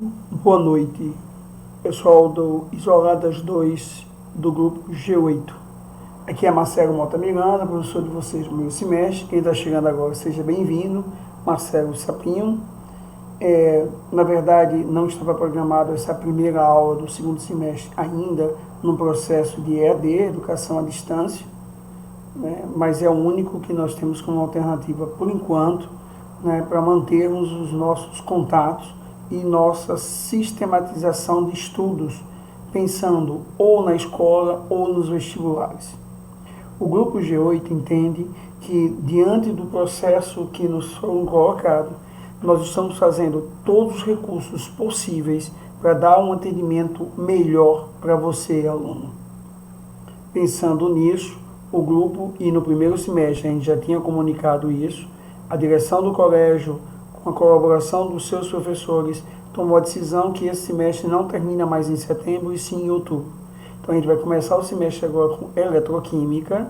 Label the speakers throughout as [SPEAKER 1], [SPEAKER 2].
[SPEAKER 1] Boa noite, pessoal do Isoladas 2 do grupo G8. Aqui é Marcelo Mota Miranda, professor de vocês do primeiro semestre. Quem está chegando agora, seja bem-vindo, Marcelo Sapinho. Na verdade, não estava programado essa primeira aula do segundo semestre ainda no processo de EAD, Educação à Distância, né? Mas é o único que nós temos como alternativa por enquanto, né, para mantermos os nossos contatos e nossa sistematização de estudos, pensando ou na escola ou nos vestibulares. O grupo G8 entende que, diante do processo que nos foram colocados, nós estamos fazendo todos os recursos possíveis para dar um atendimento melhor para você, aluno. Pensando nisso, o grupo, e no primeiro semestre a gente já tinha comunicado isso, a direção do colégio, com a colaboração dos seus professores, tomou a decisão que esse semestre não termina mais em setembro, e sim em outubro. Então a gente vai começar o semestre agora com eletroquímica,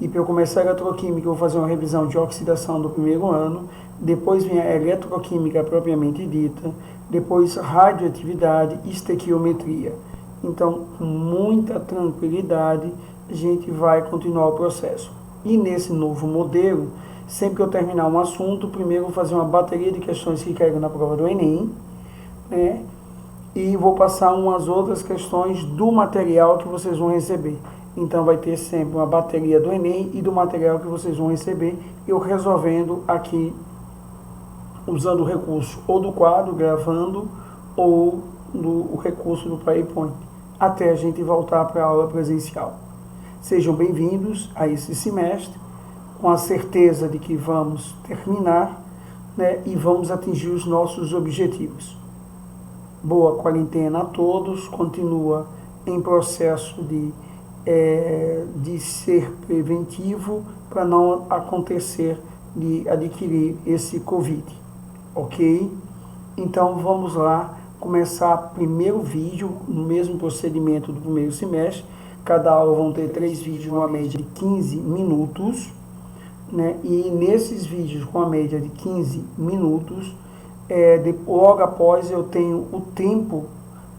[SPEAKER 1] e para eu começar a eletroquímica eu vou fazer uma revisão de oxidação do primeiro ano, depois vem a eletroquímica propriamente dita, depois radioatividade e estequiometria. Então, com muita tranquilidade, a gente vai continuar o processo. E nesse novo modelo, sempre que eu terminar um assunto, primeiro vou fazer uma bateria de questões que caíram na prova do Enem, né? E vou passar umas outras questões do material que vocês vão receber. Então vai ter sempre uma bateria do Enem e do material que vocês vão receber, eu resolvendo aqui, usando o recurso ou do quadro, gravando, ou o recurso do PowerPoint, até a gente voltar para a aula presencial. Sejam bem-vindos a esse semestre, com a certeza de que vamos terminar, né, e vamos atingir os nossos objetivos. Boa quarentena a todos, continua em processo de ser preventivo para não acontecer de adquirir esse Covid, ok? Então vamos lá começar primeiro vídeo no mesmo procedimento do primeiro semestre. Cada aula vão ter 3 vídeos, uma média de 15 minutos, né? E nesses vídeos com a média de 15 minutos, logo após eu tenho o tempo,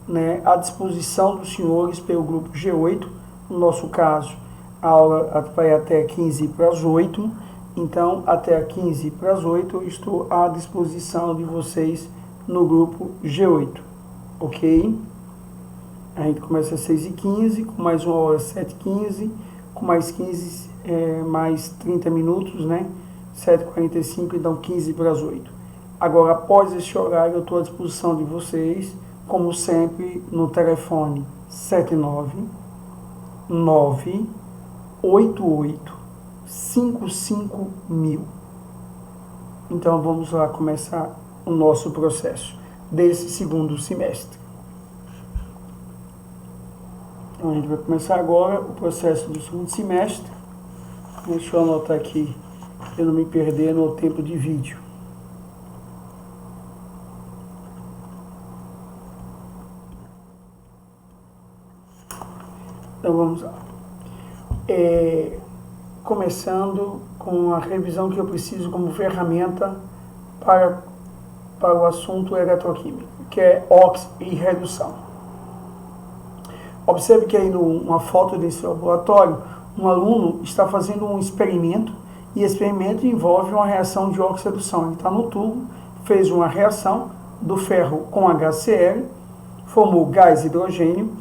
[SPEAKER 1] né, à disposição dos senhores pelo grupo G8. No nosso caso, a aula vai até 15 para as 8, então até 15 para as 8 eu estou à disposição de vocês no grupo G8, ok? A gente começa às 6h15, com mais uma hora 7h15, com mais 15, mais 30 minutos, né? 7h45, então 15 para as 8. Agora, após esse horário, eu estou à disposição de vocês, como sempre, no telefone 7998855.000. Então, vamos lá começar o nosso processo desse segundo semestre. Então, a gente vai começar agora o processo do segundo semestre. Deixa eu anotar aqui, para eu não me perder no tempo de vídeo. Então vamos lá. Começando com a revisão que eu preciso como ferramenta para o assunto eletroquímico, que é óxido e redução. Observe que aí numa foto desse laboratório, um aluno está fazendo um experimento, e esse experimento envolve uma reação de óxido-redução. Ele está no tubo, fez uma reação do ferro com HCl, formou gás hidrogênio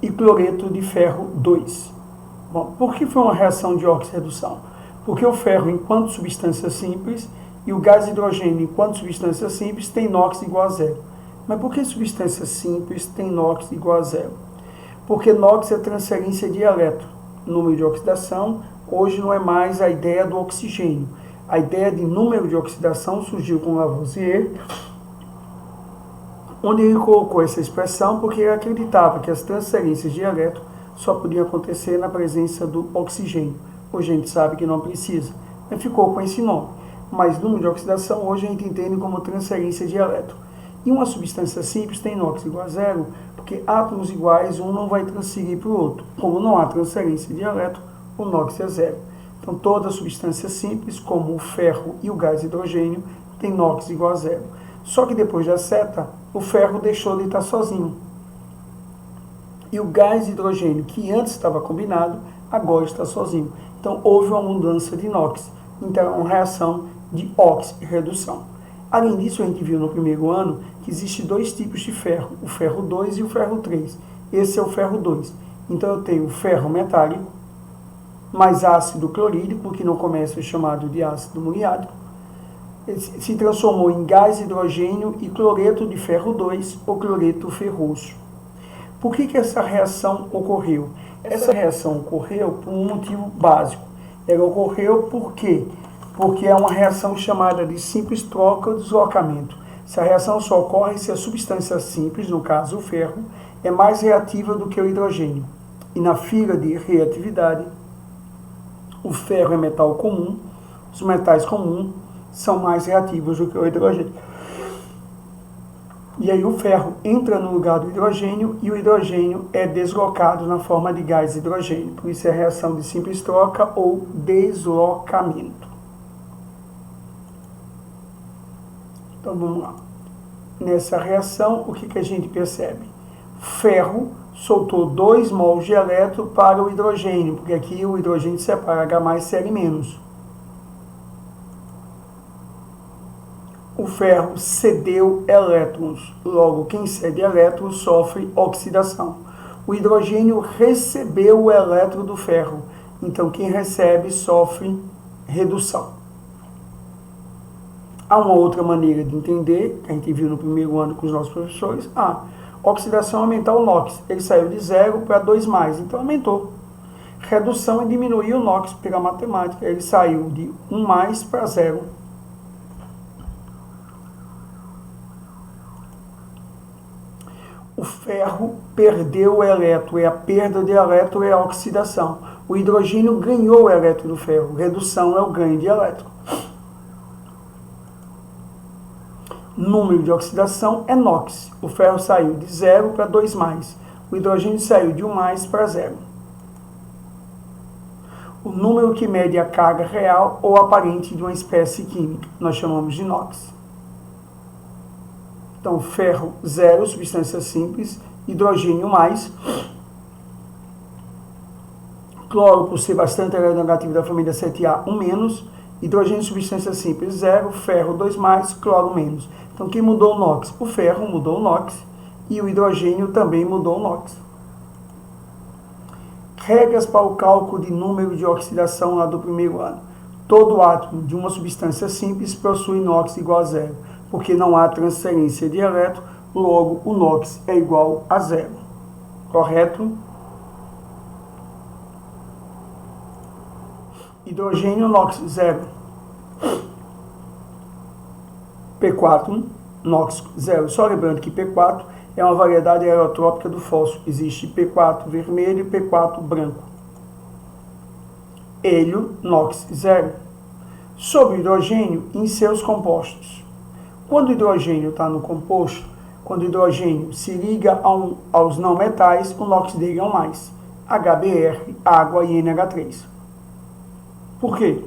[SPEAKER 1] e cloreto de ferro 2. Bom, por que foi uma reação de óxido-redução? Porque o ferro, enquanto substância simples, e o gás hidrogênio, enquanto substância simples, tem NOx igual a zero. Mas por que substância simples tem NOx igual a zero? Porque NOx é transferência de elétron. Número de oxidação, hoje não é mais a ideia do oxigênio. A ideia de número de oxidação surgiu com Lavoisier, onde ele colocou essa expressão porque ele acreditava que as transferências de elétron só podiam acontecer na presença do oxigênio. Hoje a gente sabe que não precisa, mas ficou com esse nome. Mas número de oxidação hoje a gente entende como transferência de elétron. E uma substância simples tem NOx igual a zero, porque átomos iguais, um não vai transferir para o outro. Como não há transferência de elétron, o NOx é zero. Então toda substância simples, como o ferro e o gás hidrogênio, tem NOx igual a zero. Só que depois da seta, o ferro deixou de estar sozinho. E o gás hidrogênio, que antes estava combinado, agora está sozinho. Então, houve uma mudança de NOx. Então, é uma reação de oxi-redução. Além disso, a gente viu no primeiro ano que existem dois tipos de ferro, o ferro 2 e o ferro 3. Esse é o ferro 2. Então, eu tenho o ferro metálico, mais ácido clorídrico, que no comércio é chamado de ácido muriático, se transformou em gás hidrogênio e cloreto de ferro 2 ou cloreto ferroso. Por que essa reação ocorreu? Essa reação ocorreu por um motivo básico. Ela ocorreu por quê? Porque é uma reação chamada de simples troca ou deslocamento. Essa reação só ocorre se a substância simples, no caso o ferro, é mais reativa do que o hidrogênio. E na fila de reatividade, o ferro é metal comum, os metais comuns são mais reativos do que o hidrogênio. E aí o ferro entra no lugar do hidrogênio e o hidrogênio é deslocado na forma de gás hidrogênio. Por isso é a reação de simples troca ou deslocamento. Então vamos lá. Nessa reação, o que a gente percebe? Ferro soltou 2 mols de elétron para o hidrogênio, porque aqui o hidrogênio separa H mais Cl-. O ferro cedeu elétrons, logo quem cede elétrons sofre oxidação. O hidrogênio recebeu o elétron do ferro, então quem recebe sofre redução. Há uma outra maneira de entender, que a gente viu no primeiro ano com os nossos professores. Oxidação é aumentar o NOx, ele saiu de 0 para 2+, então aumentou. Redução é diminuir o NOx pela matemática, ele saiu de 1+ para 0. O ferro perdeu o elétron, e a perda de elétron é a oxidação. O hidrogênio ganhou o elétron do ferro, redução é o ganho de elétron. Número de oxidação é NOx. O ferro saiu de 0 para 2+. O hidrogênio saiu de 1+ para 0. O número que mede a carga real ou aparente de uma espécie química, nós chamamos de NOx. Então, ferro 0, substância simples, hidrogênio mais, cloro, por ser bastante negativo da família 7A, 1-, hidrogênio, substância simples 0, ferro 2+, cloro menos. Então, quem mudou o NOx? O ferro mudou o NOx e o hidrogênio também mudou o NOx. Regras para o cálculo de número de oxidação lá do primeiro ano. Todo átomo de uma substância simples possui NOx igual a 0, porque não há transferência de elétron, logo o NOx é igual a 0. Correto? Hidrogênio, NOx 0. P4, NOx 0. Só lembrando que P4 é uma variedade aerotrópica do fósforo. Existe P4 vermelho e P4 branco. Hélio, NOx 0. Sobre o hidrogênio em seus compostos. Quando o hidrogênio está no composto, quando o hidrogênio se liga aos não metais, o NOx dele é 1+. HBr, água e NH3. Por quê?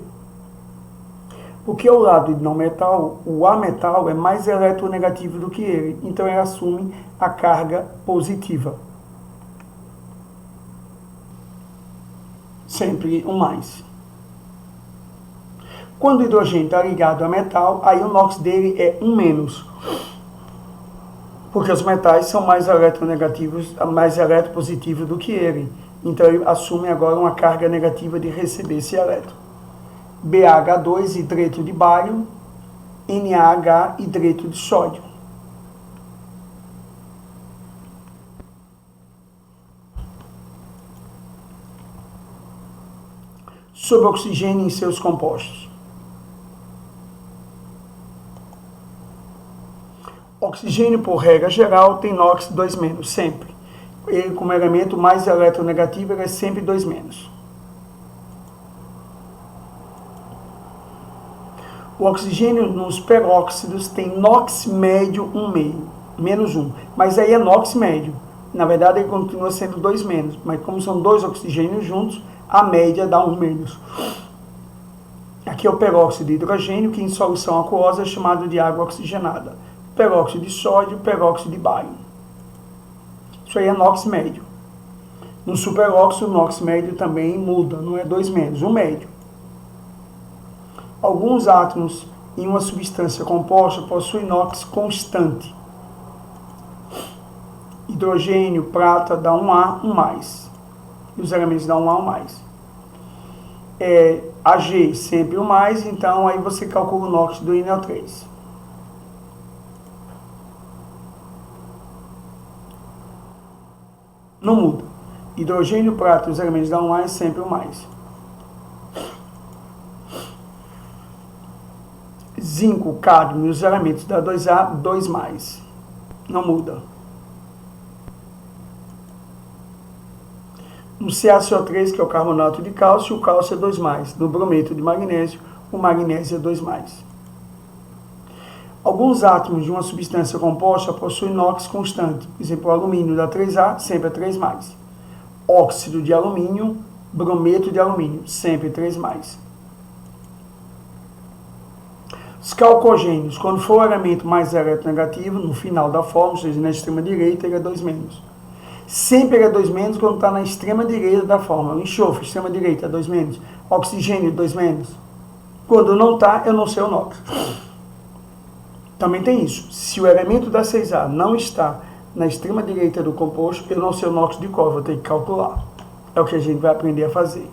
[SPEAKER 1] Porque ao lado de não metal, o ametal é mais eletronegativo do que ele, então ele assume a carga positiva. Sempre 1+. Quando o hidrogênio está ligado a metal, aí o NOx dele é 1-. Porque os metais são mais eletronegativos, mais eletropositivos do que ele. Então ele assume agora uma carga negativa de receber esse elétron. BH2, hidreto de bário, NaH, hidreto de sódio. Sobre oxigênio em seus compostos. Oxigênio, por regra geral, tem NOx 2-, sempre. Ele, como elemento mais eletronegativo, ele é sempre 2-. O oxigênio nos peróxidos tem NOx médio 1,5, -1, mas aí é NOx médio. Na verdade, ele continua sendo 2-, mas como são dois oxigênios juntos, a média dá 1-. Aqui é o peróxido de hidrogênio, que em solução aquosa é chamado de água oxigenada. peróxido de sódio, peróxido de bário. Isso aí é NOx médio. No superóxido, o NOx médio também muda, não é 2 menos, 1 médio. Alguns átomos em uma substância composta possuem NOx constante. Hidrogênio, prata dá 1A, 1+. E os elementos dão 1A, 1+. Ag sempre 1+, então aí você calcula o NOx do NO3. Não muda. Hidrogênio, prata e os elementos dão 1A, sempre 1+. Zinco, cádmio e os elementos dá 2A, 2+. Não muda. No CaCO3, que é o carbonato de cálcio, o cálcio é 2+. No brometo de magnésio, o magnésio é 2+. Alguns átomos de uma substância composta possuem NOx constante. Por exemplo, o alumínio dá 3A, sempre é 3+. Óxido de alumínio, brometo de alumínio, sempre 3+. Os calcogênios, quando for o elemento mais eletronegativo, no final da fórmula, ou seja, na extrema direita, ele é 2-. Sempre ele é 2- quando está na extrema direita da fórmula. O enxofre, extrema direita, é 2-. Oxigênio, 2-. Quando não está, eu não sei o NOx. Também tem isso. Se o elemento da 6A não está na extrema direita do composto, eu não sei o NOx de qual, vou ter que calcular. É o que a gente vai aprender a fazer.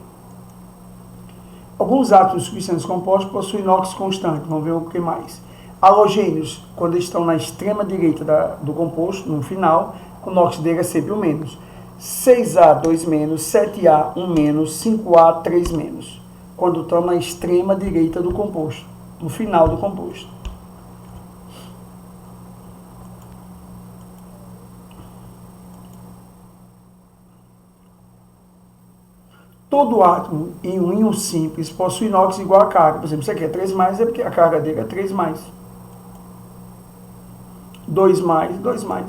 [SPEAKER 1] Alguns átomos de substâncias compostas possuem NOx constante. Vamos ver o que mais. Halogênios, quando estão na extrema direita do composto, no final, o NOx dele é sempre 1-. 6A, 2-. 7A, 1-. 5A, 3-. Quando estão na extrema direita do composto, no final do composto. Todo átomo em um íon simples possui NOx igual a carga. Por exemplo, isso aqui é 3+, é porque a carga dele é 3+. 2+, 2+.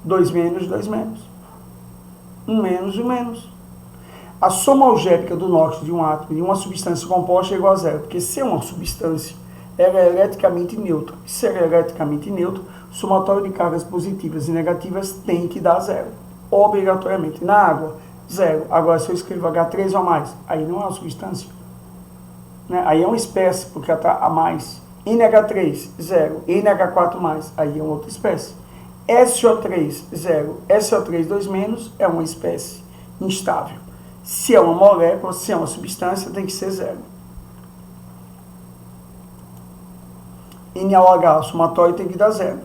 [SPEAKER 1] 2-, 2-. 1-, 1-. A soma algébrica do NOx de um átomo e uma substância composta é igual a 0, porque se é uma substância, ela é eletricamente neutra. Se ela é eletricamente neutra, o somatório de cargas positivas e negativas tem que dar 0, obrigatoriamente. Na água, 0. Agora, se eu escrevo H3 ou mais, aí não é uma substância. Né? Aí é uma espécie, porque ela está a mais. NH3, 0. NH4+, aí é uma outra espécie. SO3, 0. SO3, 2-, é uma espécie instável. Se é uma molécula, se é uma substância, tem que ser 0. NaOH, o somatório tem que dar 0.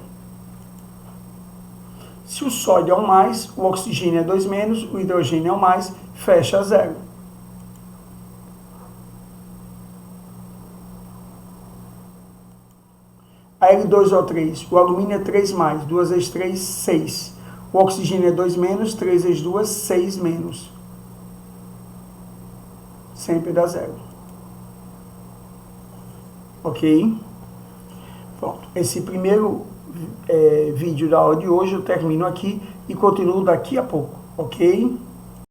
[SPEAKER 1] Se o sódio é 1+, o oxigênio é 2-, o hidrogênio é 1+, fecha a 0. A L2O3, o alumínio é 3+, 2 vezes 3, 6. O oxigênio é 2-, 3 vezes 2, 6-. Sempre dá 0. Ok? Pronto. Esse primeiro vídeo da aula de hoje eu termino aqui e continuo daqui a pouco. Ok?